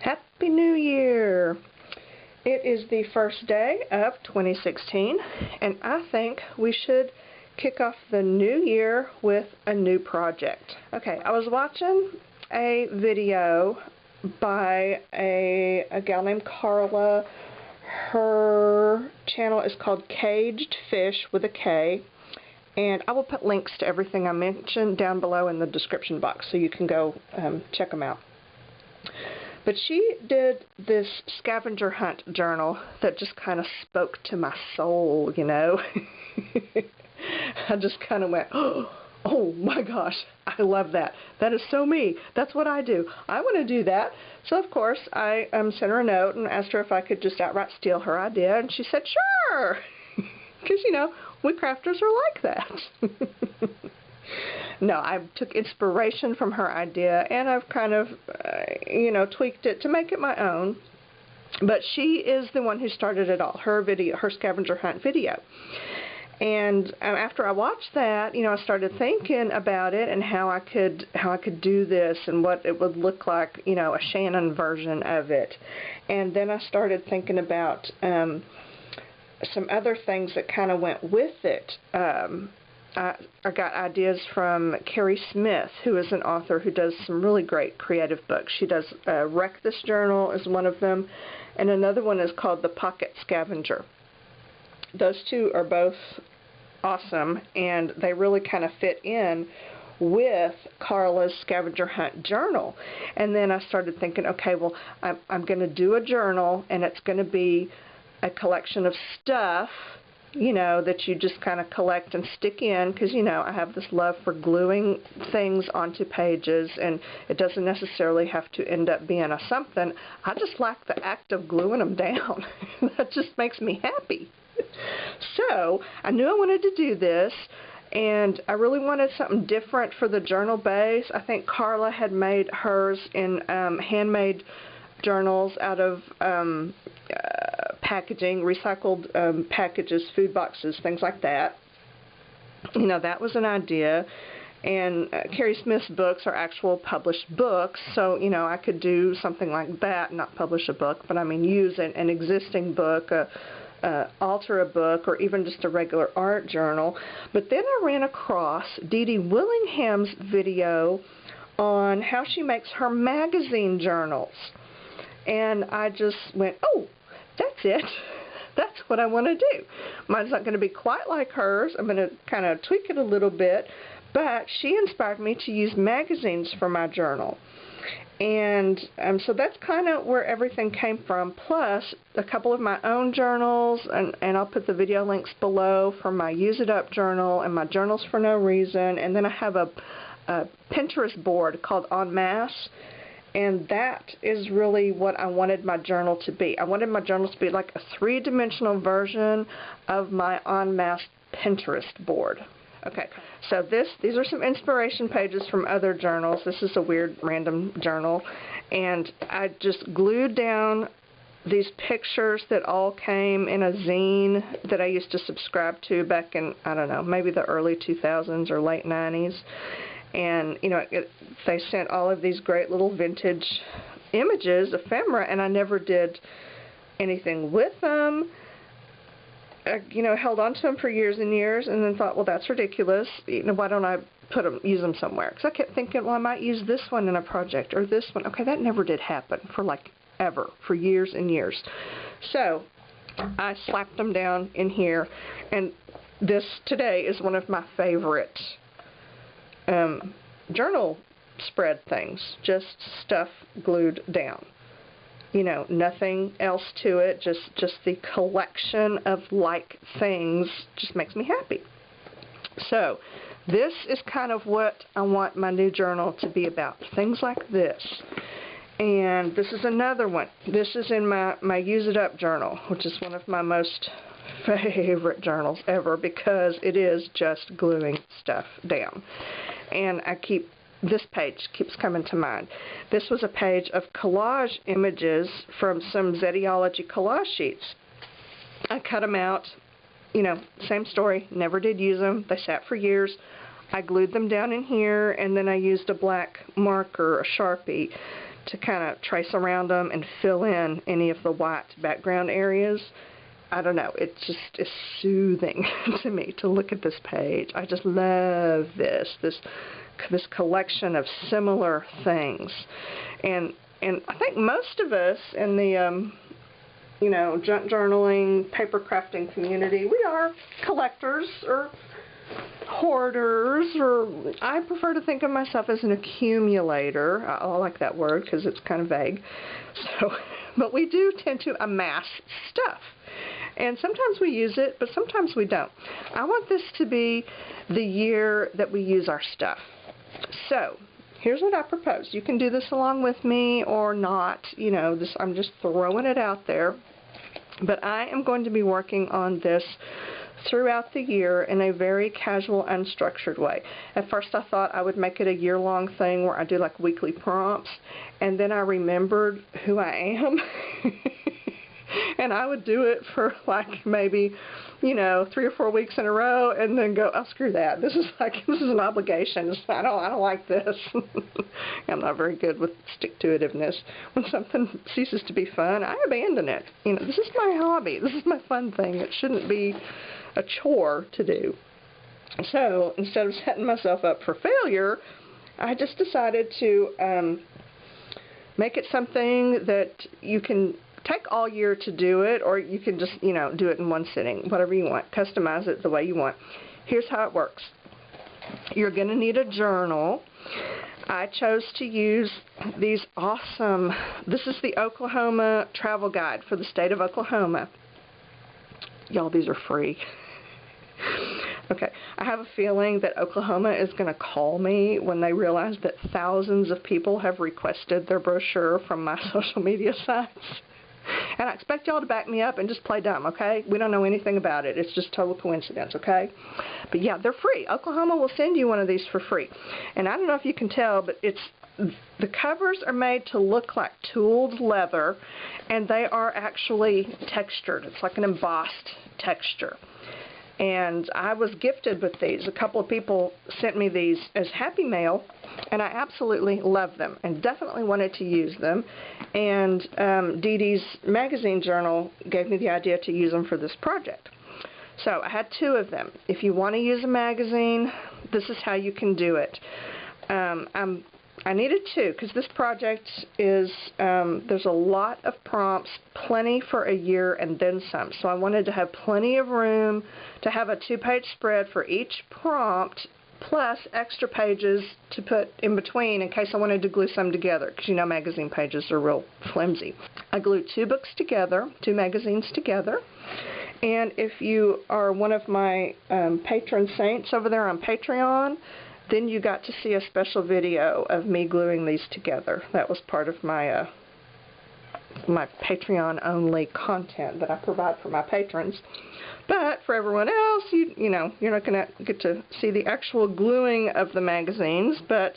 Happy New Year! It is the first day of 2016, and I think we should kick off the new year with a new project. Okay, I was watching a video by a gal named Carla. Her channel is called Caged Fish with a K, and I will put links to everything I mentioned down below in the description box so you can go check them out. But she did this scavenger hunt journal that just kind of spoke to my soul, you know. I just kind of went, oh my gosh, I love that. That is so me. That's what I do. I want to do that. So, of course, I sent her a note and asked her if I could just outright steal her idea, and she said, sure. Because, you know, we crafters are like that. No, I took inspiration from her idea, and I've kind of, you know, tweaked it to make it my own. But she is the one who started it all, her video, her scavenger hunt video. And after I watched that, you know, I started thinking about it and how I could do this and what it would look like, you know, a Shannon version of it. And then I started thinking about some other things that kind of went with it. I got ideas from Carrie Smith, who is an author who does some really great creative books. She does Wreck This Journal is one of them, and another one is called The Pocket Scavenger. Those two are both awesome, and they really kind of fit in with Carla's scavenger hunt journal. And then I started thinking, okay, well, I'm going to do a journal, and it's going to be a collection of stuff, you know, that you just kind of collect and stick in, because, you know, I have this love for gluing things onto pages, and it doesn't necessarily have to end up being a something. I just like the act of gluing them down. That just makes me happy. So I knew I wanted to do this, and I really wanted something different for the journal base. I think Carla had made hers in handmade journals out of packaging, recycled packages, food boxes, things like that. You know, that was an idea. And Carrie Smith's books are actual published books, so, you know, I could do something like that, not publish a book, but I mean use an existing book, alter a book, or even just a regular art journal. But then I ran across Dee Dee Willingham's video on how she makes her magazine journals. And I just went, oh, that's it. That's what I want to do. Mine's not going to be quite like hers. I'm going to kind of tweak it a little bit. But she inspired me to use magazines for my journal. And so that's kind of where everything came from, plus a couple of my own journals, and I'll put the video links below for my Use It Up journal and my Journals for No Reason. And then I have a Pinterest board called En Masse, and that is really what I wanted my journal to be. I wanted my journal to be like a three-dimensional version of my En Masse Pinterest board. Okay, so these are some inspiration pages from other journals. This is a weird random journal, and I just glued down these pictures that all came in a zine that I used to subscribe to back in, I don't know, maybe the early 2000s or late 90s. And, you know, they sent all of these great little vintage images, ephemera, and I never did anything with them. I, you know, held on to them for years and years, and then thought, well, that's ridiculous. You know, why don't I use them somewhere? Because I kept thinking, well, I might use this one in a project, or this one. Okay, that never did happen for, like, ever, for years and years. So I slapped them down in here, and this today is one of my favorite journal spread things. Just stuff glued down. You know, nothing else to it, just the collection of like things just makes me happy. So this is kind of what I want my new journal to be about, things like this. And this is another one. This is in my Use It Up journal, which is one of my most favorite journals ever, because it is just gluing stuff down. And this page keeps coming to mind. This was a page of collage images from some Zetiology collage sheets. I cut them out, you know, same story, never did use them. They sat for years. I glued them down in here, and then I used a black marker, a Sharpie, to kind of trace around them and fill in any of the white background areas. I don't know, it just is soothing to me to look at this page. I just love this collection of similar things. And I think most of us in the you know, junk journaling, paper crafting community, we are collectors or hoarders, or I prefer to think of myself as an accumulator. I like that word because it's kind of vague. So, but we do tend to amass stuff. And sometimes we use it, but sometimes we don't. I want this to be the year that we use our stuff. So, here's what I propose. You can do this along with me or not. You know, this, I'm just throwing it out there. But I am going to be working on this throughout the year in a very casual, unstructured way. At first I thought I would make it a year-long thing where I do like weekly prompts, and then I remembered who I am. And I would do it for like maybe, you know, 3 or 4 weeks in a row, and then go, oh, screw that. This is an obligation. I don't like this. I'm not very good with stick-to-itiveness. When something ceases to be fun, I abandon it. You know, this is my hobby. This is my fun thing. It shouldn't be a chore to do. So instead of setting myself up for failure, I just decided to make it something that you can take all year to do it, or you can just, you know, do it in one sitting, whatever you want. Customize it the way you want. Here's how it works. You're going to need a journal. I chose to use these awesome, this is the Oklahoma travel guide for the state of Oklahoma. Y'all, these are free. Okay, I have a feeling that Oklahoma is going to call me when they realize that thousands of people have requested their brochure from my social media sites. And I expect y'all to back me up and just play dumb, okay? We don't know anything about it. It's just total coincidence, okay? But yeah, they're free. Oklahoma will send you one of these for free. And I don't know if you can tell, but the covers are made to look like tooled leather, and they are actually textured. It's like an embossed texture. And I was gifted with these. A couple of people sent me these as Happy Mail, and I absolutely love them and definitely wanted to use them. And Dee Dee's magazine journal gave me the idea to use them for this project. So I had 2 of them. If you want to use a magazine, this is how you can do it. I needed 2 because this project is, there's a lot of prompts, plenty for a year and then some. So I wanted to have plenty of room to have a 2-page spread for each prompt, plus extra pages to put in between in case I wanted to glue some together, because you know magazine pages are real flimsy. I glued 2 books together, 2 magazines together. And if you are one of my patron saints over there on Patreon, then you got to see a special video of me gluing these together. That was part of my my Patreon-only content that I provide for my patrons. But for everyone else, you know, you're not going to get to see the actual gluing of the magazines, but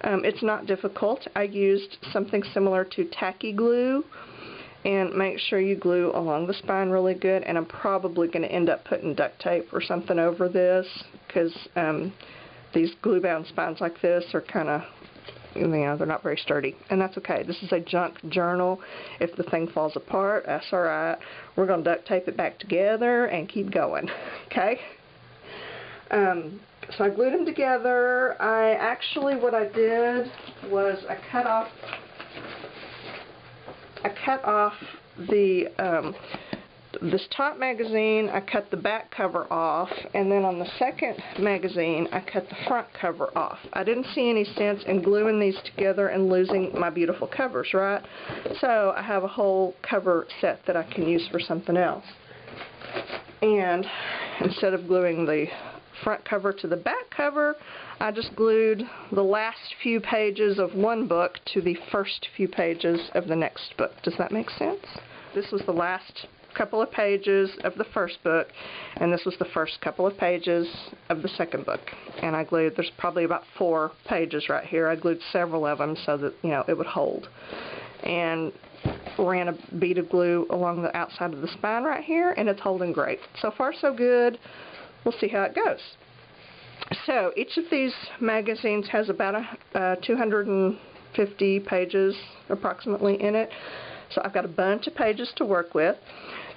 it's not difficult. I used something similar to tacky glue, and make sure you glue along the spine really good. And I'm probably going to end up putting duct tape or something over this, because these glue-bound spines like this are kind of, you know, they're not very sturdy. And that's okay. This is a junk journal. If the thing falls apart, that's alright. We're going to duct tape it back together and keep going. Okay? So I glued them together. What I did was I cut off this top magazine. I cut the back cover off, and then on the second magazine I cut the front cover off. I didn't see any sense in gluing these together and losing my beautiful covers, right? So I have a whole cover set that I can use for something else. And instead of gluing the front cover to the back cover, I just glued the last few pages of one book to the first few pages of the next book. Does that make sense? This was the last couple of pages of the first book, and this was the first couple of pages of the second book. And I glued, there's probably about 4 pages right here. I glued several of them so that, you know, it would hold. And ran a bead of glue along the outside of the spine right here, and it's holding great. So far so good. We'll see how it goes. So each of these magazines has about 200 and 50 pages approximately in it. So I've got a bunch of pages to work with.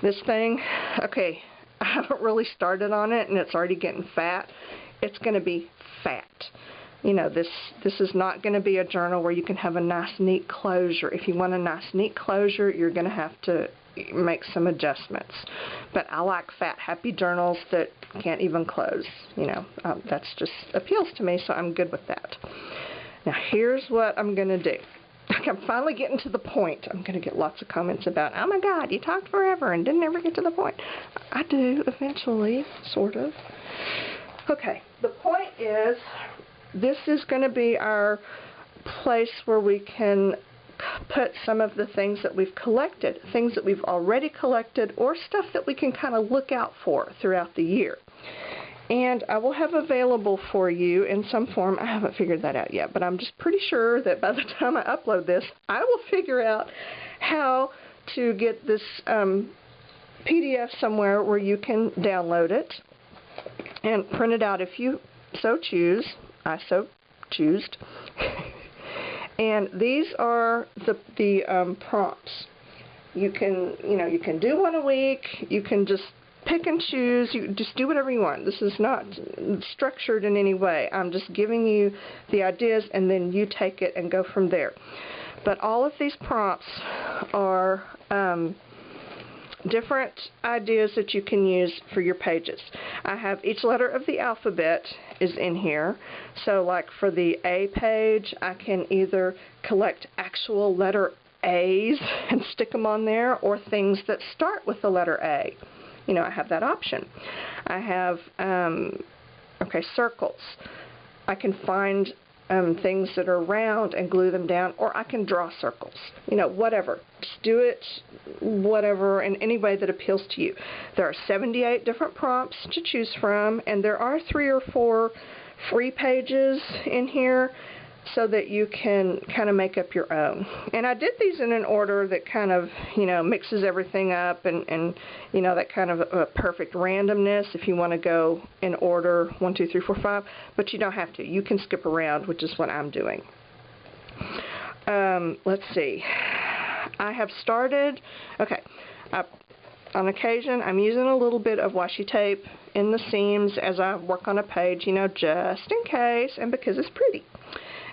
This thing, okay, I haven't really started on it and it's already getting fat. It's going to be fat. You know, this is not going to be a journal where you can have a nice neat closure. If you want a nice neat closure, you're going to have to make some adjustments. But I like fat, happy journals that can't even close. You know, that's just appeals to me, so I'm good with that. Now here's what I'm going to do. I'm finally getting to the point. I'm going to get lots of comments about, oh my God, you talked forever and didn't ever get to the point. I do eventually, sort of. Okay, the point is, this is going to be our place where we can put some of the things that we've collected, things that we've already collected, or stuff that we can kind of look out for throughout the year. And I will have available for you in some form, I haven't figured that out yet, but I'm just pretty sure that by the time I upload this, I will figure out how to get this PDF somewhere where you can download it and print it out if you so choose. I so choose. And these are the prompts. You can do one a week. You can just pick and choose. You just do whatever you want. This is not structured in any way. I'm just giving you the ideas, and then you take it and go from there. But all of these prompts are different ideas that you can use for your pages. I have each letter of the alphabet is in here. So like for the A page, I can either collect actual letter A's and stick them on there, or things that start with the letter A. You know, I have that option. I have, circles. I can find things that are round and glue them down, or I can draw circles. You know, whatever. Just do it, whatever, in any way that appeals to you. There are 78 different prompts to choose from, and there are 3 or 4 free pages in here so that you can kind of make up your own. And I did these in an order that kind of, you know, mixes everything up and you know, that kind of a perfect randomness if you want to go in order 1, 2, 3, 4, 5, but you don't have to. You can skip around, which is what I'm doing. Let's see. I have started, on occasion I'm using a little bit of washi tape in the seams as I work on a page, you know, just in case, and because it's pretty.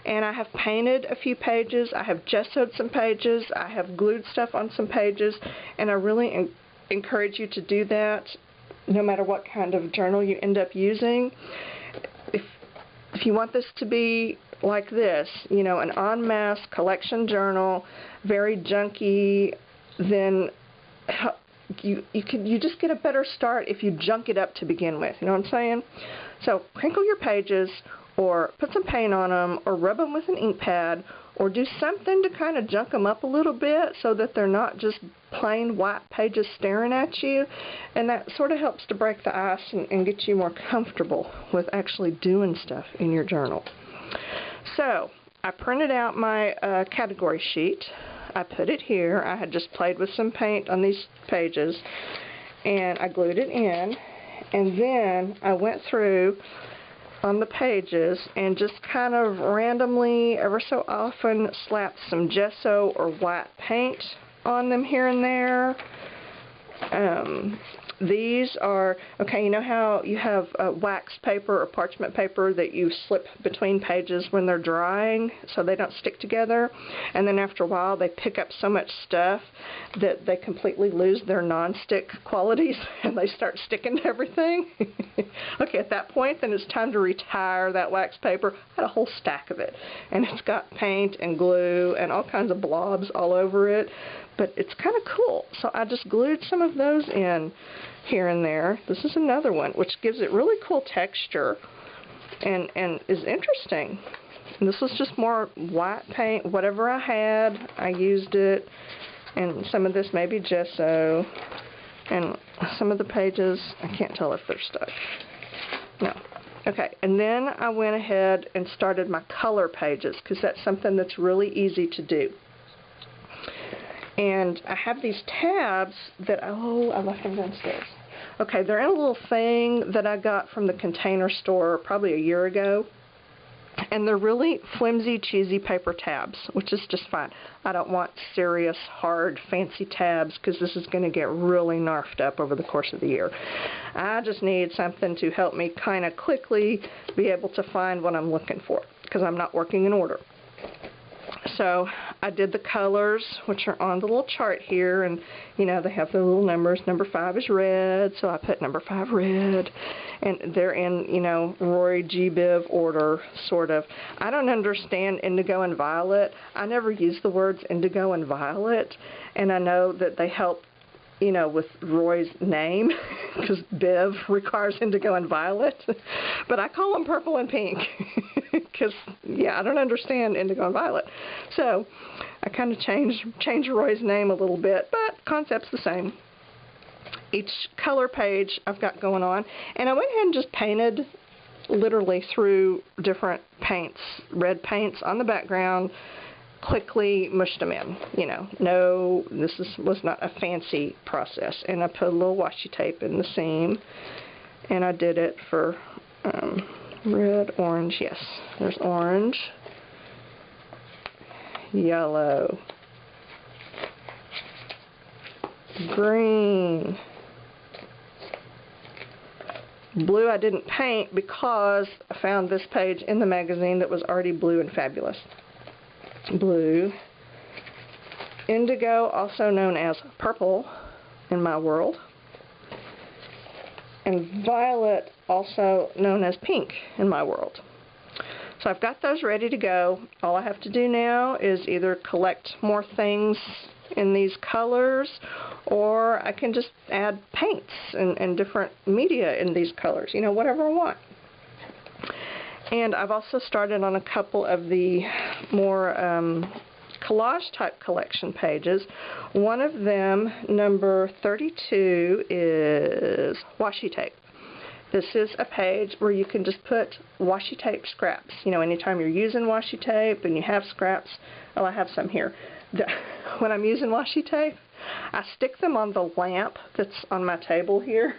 And I have painted a few pages, I have gessoed some pages, I have glued stuff on some pages, and I really encourage you to do that no matter what kind of journal you end up using. If you want this to be like this, you know, an En Masse Collection Journal, very junky, then you just get a better start if you junk it up to begin with, you know what I'm saying? So crinkle your pages, or put some paint on them, or rub them with an ink pad, or do something to kind of junk them up a little bit so that they're not just plain white pages staring at you, and that sort of helps to break the ice and get you more comfortable with actually doing stuff in your journal. So I printed out my category sheet. I put it here. I had just played with some paint on these pages, and I glued it in, and then I went through on the pages and just kind of randomly, ever so often, slap some gesso or white paint on them here and there. These are, okay, you know how you have wax paper or parchment paper that you slip between pages when they're drying so they don't stick together, and then after a while they pick up so much stuff that they completely lose their non-stick qualities and they start sticking to everything? Okay, at that point then it's time to retire that wax paper. I had a whole stack of it, and it's got paint and glue and all kinds of blobs all over it, but it's kind of cool. So I just glued some of those in here and there. This is another one which gives it really cool texture and is interesting. And this was just more white paint. Whatever I had, I used it. And some of this maybe gesso. And some of the pages, I can't tell if they're stuck. No. Okay, and then I went ahead and started my color pages, because that's something that's really easy to do. And I have these tabs that, I left them downstairs. Okay, they're in a little thing that I got from the Container Store probably a year ago. And they're really flimsy, cheesy paper tabs, which is just fine. I don't want serious, hard, fancy tabs because this is going to get really narfed up over the course of the year. I just need something to help me kind of quickly be able to find what I'm looking for because I'm not working in order. So I did the colors, which are on the little chart here, and you know, they have the little numbers. Number 5 is red, so I put number 5 red, and they're in, you know, Roy G. Biv order, sort of. I don't understand indigo and violet. I never use the words indigo and violet, and I know that they help, you know, with Roy's name, because Biv requires indigo and violet, but I call them purple and pink, because, yeah, I don't understand indigo and violet. So I kind of changed Roy's name a little bit, but concept's the same. Each color page I've got going on, and I went ahead and just painted literally through different paints, red paints on the background, quickly mushed them in. You know, no, was not a fancy process. And I put a little washi tape in the seam, and I did it for red, orange, yes, there's orange, yellow, green, blue I didn't paint because I found this page in the magazine that was already blue and fabulous. Blue, indigo, also known as purple in my world, and violet, also known as pink in my world. So I've got those ready to go. All I have to do now is either collect more things in these colors, or I can just add paints and different media in these colors, you know, whatever I want. And I've also started on a couple of the more collage type collection pages. One of them, number 32, is washi tape. This is a page where you can just put washi tape scraps. You know, anytime you're using washi tape and you have scraps, oh, I have some here. When I'm using washi tape, I stick them on the lamp that's on my table here.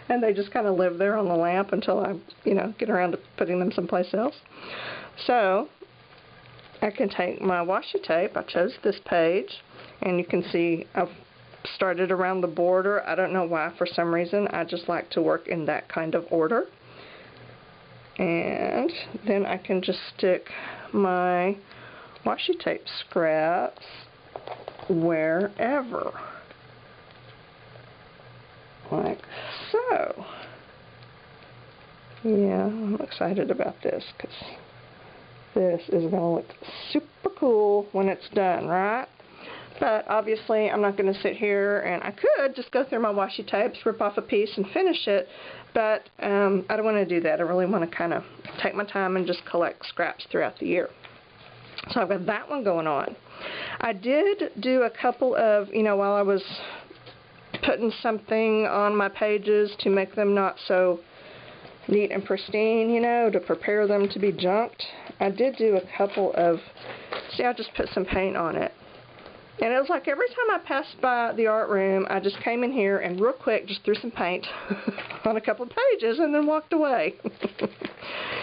And they just kind of live there on the lamp until I, you know, get around to putting them someplace else. So I can take my washi tape. I chose this page, and you can see I've started around the border. I don't know why, for some reason. I just like to work in that kind of order. And then I can just stick my washi tape scraps wherever. Like so. Yeah, I'm excited about this because this is going to look super cool when it's done, right? But obviously I'm not going to sit here, and I could just go through my washi tapes, rip off a piece and finish it, but I don't want to do that. I really want to kind of take my time and just collect scraps throughout the year. So I've got that one going on. I did do a couple of, you know, while I was putting something on my pages to make them not so neat and pristine, you know, to prepare them to be junked, I did do a couple of, see, I just put some paint on it. And it was like every time I passed by the art room, I just came in here and real quick just threw some paint on a couple of pages and then walked away.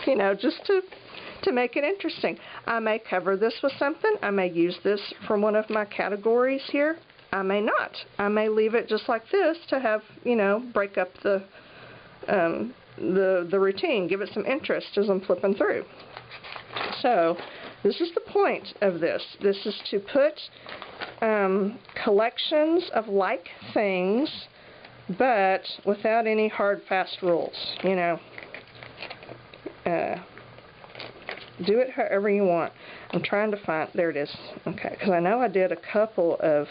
You know, just to make it interesting. I may cover this with something. I may use this for one of my categories here. I may not. I may leave it just like this to have, you know, break up the routine, give it some interest as I'm flipping through. So this is the point of this. This is to put collections of like things, but without any hard, fast rules, you know. Do it however you want. I'm trying to find, there it is. Okay, because I know I did a couple of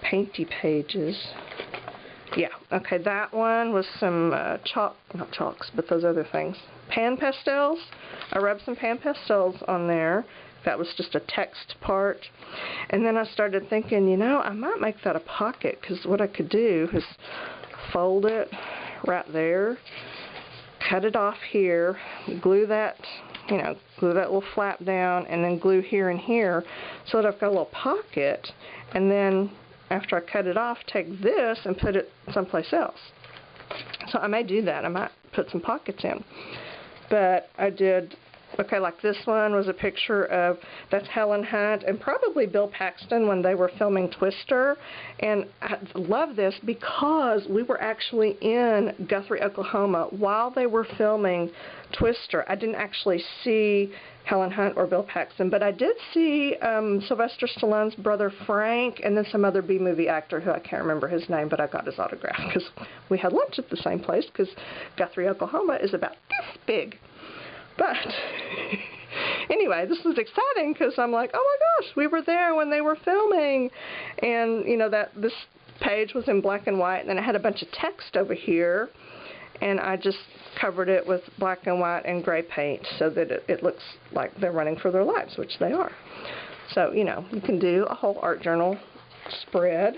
painty pages. Yeah, okay, that one was some not chalks, but those other things. Pan pastels. I rubbed some pan pastels on there. That was just a text part. And then I started thinking, you know, I might make that a pocket, because what I could do is fold it right there, cut it off here, glue that, you know, glue that little flap down, and then glue here and here so that I've got a little pocket, and then after I cut it off, take this and put it someplace else. So I may do that. I might put some pockets in. But I did Okay, like this one was a picture of, that's Helen Hunt and probably Bill Paxton when they were filming Twister. And I love this because we were actually in Guthrie, Oklahoma while they were filming Twister. I didn't actually see Helen Hunt or Bill Paxton, but I did see Sylvester Stallone's brother Frank and then some other B-movie actor who I can't remember his name, but I got his autograph because we had lunch at the same place because Guthrie, Oklahoma is about this big. But anyway, this was exciting because I'm like, oh my gosh, we were there when they were filming. And, you know, this page was in black and white, and then it had a bunch of text over here, and I just covered it with black and white and gray paint so that it looks like they're running for their lives, which they are. So, you know, you can do a whole art journal spread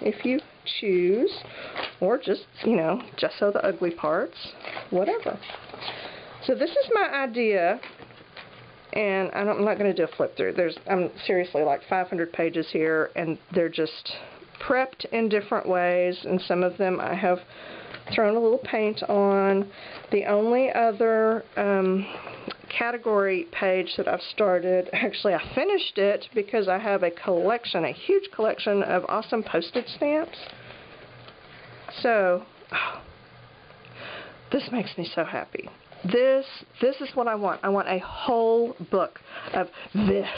if you choose, or just, you know, just so the ugly parts, whatever. So this is my idea, and I'm not going to do a flip through. I'm seriously like 500 pages here, and they're just prepped in different ways, and some of them I have thrown a little paint on. The only other category page that I've started, actually I finished it because I have a collection, a huge collection of awesome postage stamps. So, this makes me so happy. This is what I want. I want a whole book of this.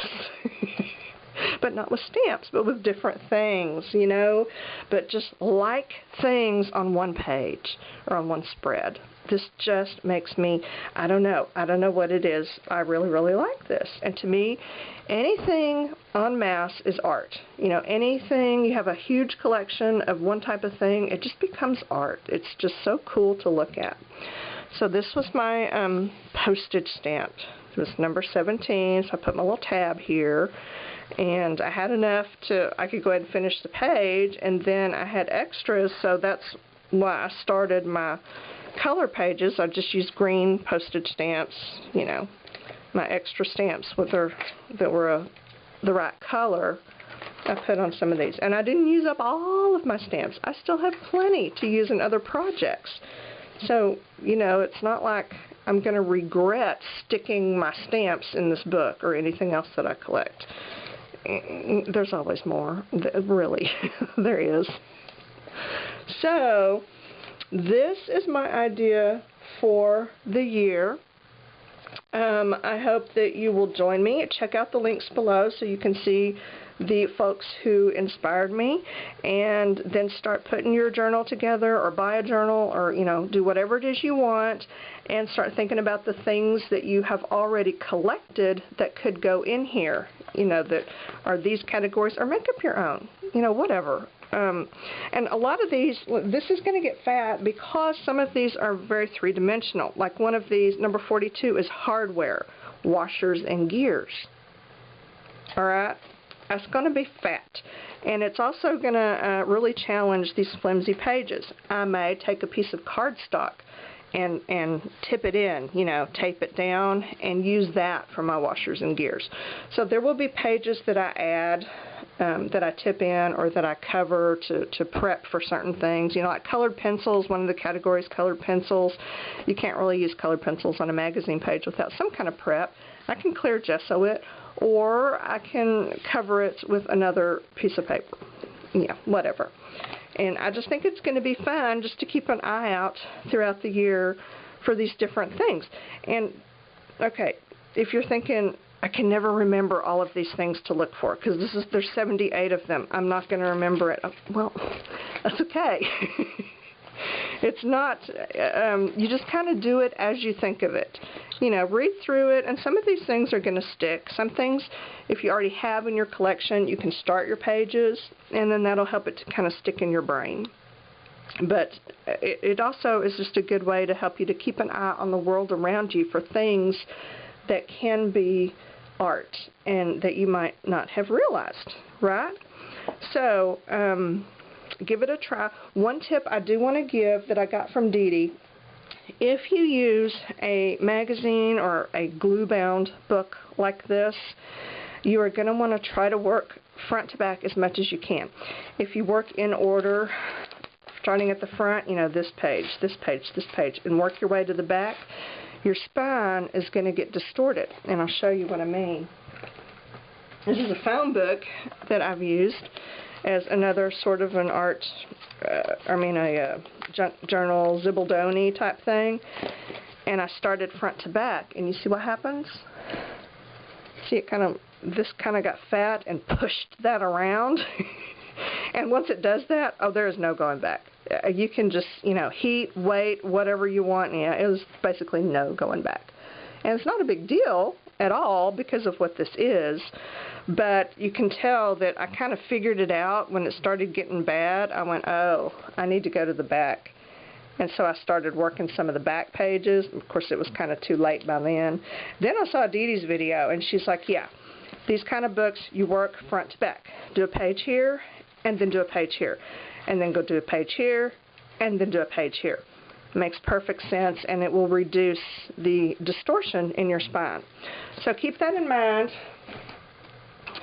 But not with stamps, but with different things, you know. But just like things on one page or on one spread. This just makes me, I don't know what it is. I really, really like this. And to me, anything en masse is art. You know, anything, you have a huge collection of one type of thing, it just becomes art. It's just so cool to look at. So this was my postage stamp. It was number 17, so I put my little tab here. And I had enough I could go ahead and finish the page, and then I had extras, so that's why I started my color pages. I just used green postage stamps, you know, my extra stamps that were the right color. I put on some of these. And I didn't use up all of my stamps. I still have plenty to use in other projects. So, you know, it's not like I'm going to regret sticking my stamps in this book or anything else that I collect. There's always more. Really, there is. So, this is my idea for the year. I hope that you will join me. Check out the links below so you can see the folks who inspired me, and then start putting your journal together, or buy a journal, or, you know, do whatever it is you want, and start thinking about the things that you have already collected that could go in here, you know, that are these categories, or make up your own, you know, whatever. And a lot of these, this is going to get fat because some of these are very three-dimensional. Like one of these, number 42, is hardware, washers, and gears. Alright? That's going to be fat. And it's also going to really challenge these flimsy pages. I may take a piece of cardstock and tip it in, you know, tape it down, and use that for my washers and gears. So there will be pages that I add, that I tip in, or that I cover to prep for certain things. You know, like colored pencils, one of the categories, colored pencils. You can't really use colored pencils on a magazine page without some kind of prep. I can clear gesso it, or I can cover it with another piece of paper. Yeah, whatever. And I just think it's going to be fun just to keep an eye out throughout the year for these different things. And, okay, if you're thinking, I can never remember all of these things to look for, because there's 78 of them. I'm not going to remember it. Well, that's okay. It's not, you just kind of do it as you think of it. You know, read through it, and some of these things are going to stick. Some things, if you already have in your collection, you can start your pages, and then that'll help it to kind of stick in your brain. But it also is just a good way to help you to keep an eye on the world around you for things that can be art and that you might not have realized, right? So, give it a try. One tip I do want to give that I got from Dee Dee: if you use a magazine or a glue-bound book like this, you are going to want to try to work front to back as much as you can. If you work in order, starting at the front, you know, this page, this page, this page, and work your way to the back, your spine is going to get distorted, and I'll show you what I mean. This is a phone book that I've used as another sort of an art, a journal zibbledoney type thing, and I started front to back, and you see what happens? See, this kind of got fat and pushed that around. And once it does that, oh, there is no going back. You can just, heat, weight, whatever you want. Yeah, it was basically no going back. And it's not a big deal at all because of what this is, but you can tell that I kind of figured it out when it started getting bad. I went, oh, I need to go to the back. And so I started working some of the back pages. Of course, it was kind of too late by then. Then I saw Dee Dee's video, and she's like, yeah, these kind of books, you work front to back. Do a page here, and then do a page here. And then go do a page here, and then do a page here. Makes perfect sense, and it will reduce the distortion in your spine. So keep that in mind.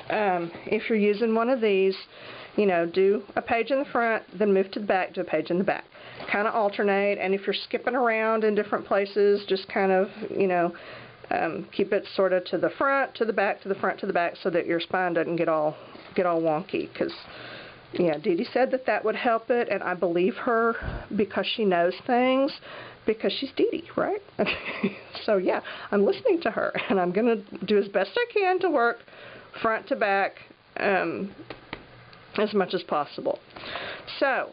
If you're using one of these, do a page in the front, then move to the back, do a page in the back. Kind of alternate, and if you're skipping around in different places, just kind of, keep it sort of to the front, to the back, to the front, to the back, so that your spine doesn't get all wonky. Because, yeah, Dee Dee said that would help it, and I believe her because she knows things, because she's Dee Dee, right? So, yeah, I'm listening to her, and I'm going to do as best I can to work front to back as much as possible. So,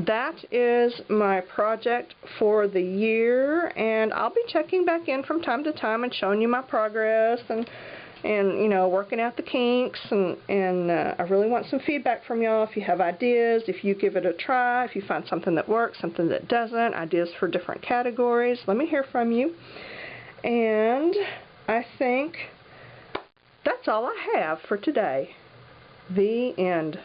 that is my project for the year, and I'll be checking back in from time to time and showing you my progress and working out the kinks, and I really want some feedback from y'all. If you have ideas, if you give it a try, if you find something that works, something that doesn't, ideas for different categories, let me hear from you. And I think that's all I have for today. The end.